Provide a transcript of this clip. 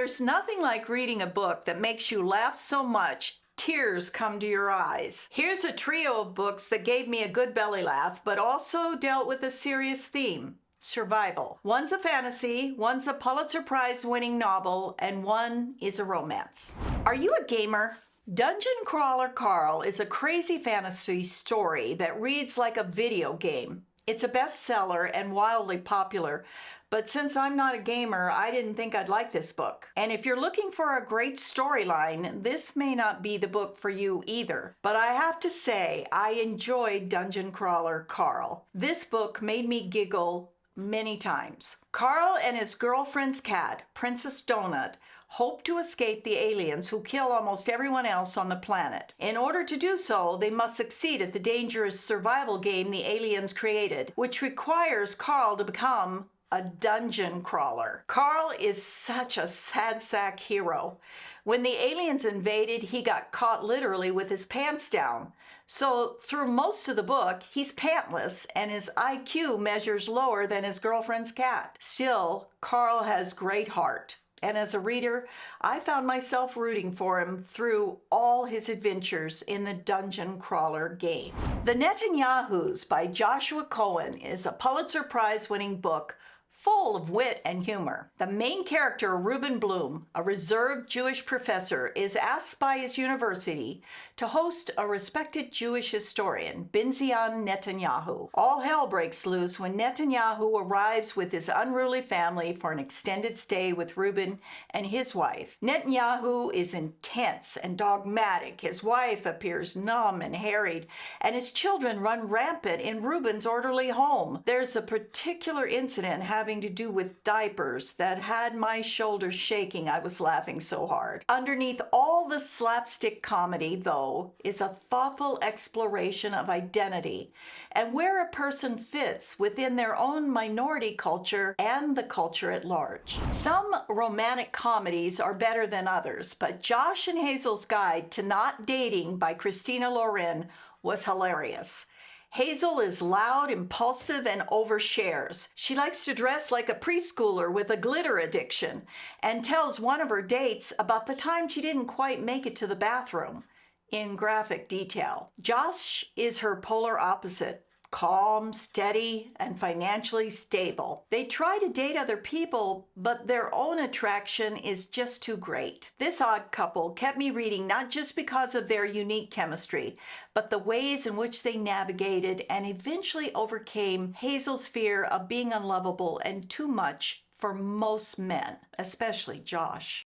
There's nothing like reading a book that makes you laugh so much tears come to your eyes. Here's a trio of books that gave me a good belly laugh, but also dealt with a serious theme: survival. One's a fantasy, one's a Pulitzer Prize winning novel, and one is a romance. Are you a gamer? Dungeon Crawler Carl is a crazy fantasy story that reads like a video game. It's a bestseller and wildly popular, but since I'm not a gamer, I didn't think I'd like this book. And if you're looking for a great storyline, this may not be the book for you either. But I have to say, I enjoyed Dungeon Crawler Carl. This book made me giggle many times. Carl and his girlfriend's cat, Princess Donut, hope to escape the aliens who kill almost everyone else on the planet. In order to do so, they must succeed at the dangerous survival game the aliens created, which requires Carl to become a dungeon crawler. Carl is such a sad sack hero. When the aliens invaded, he got caught literally with his pants down. So through most of the book, he's pantless and his IQ measures lower than his girlfriend's cat. Still, Carl has great heart. And as a reader, I found myself rooting for him through all his adventures in the Dungeon Crawler game. The Netanyahus by Joshua Cohen is a Pulitzer Prize-winning book full of wit and humor. The main character, Reuben Bloom, a reserved Jewish professor, is asked by his university to host a respected Jewish historian, Binzion Netanyahu. All hell breaks loose when Netanyahu arrives with his unruly family for an extended stay with Reuben and his wife. Netanyahu is intense and dogmatic. His wife appears numb and harried, and his children run rampant in Reuben's orderly home. There's a particular incident having to do with diapers that had my shoulders shaking. I was laughing so hard. Underneath all the slapstick comedy, though, is a thoughtful exploration of identity and where a person fits within their own minority culture and the culture at large. Some romantic comedies are better than others, but Josh and Hazel's Guide to Not Dating by Christina Loren was hilarious. Hazel is loud, impulsive, and overshares. She likes to dress like a preschooler with a glitter addiction and tells one of her dates about the time she didn't quite make it to the bathroom in graphic detail. Josh is her polar opposite. Calm, steady, and financially stable. They try to date other people, but their own attraction is just too great. This odd couple kept me reading not just because of their unique chemistry, but the ways in which they navigated and eventually overcame Hazel's fear of being unlovable and too much for most men, especially Josh.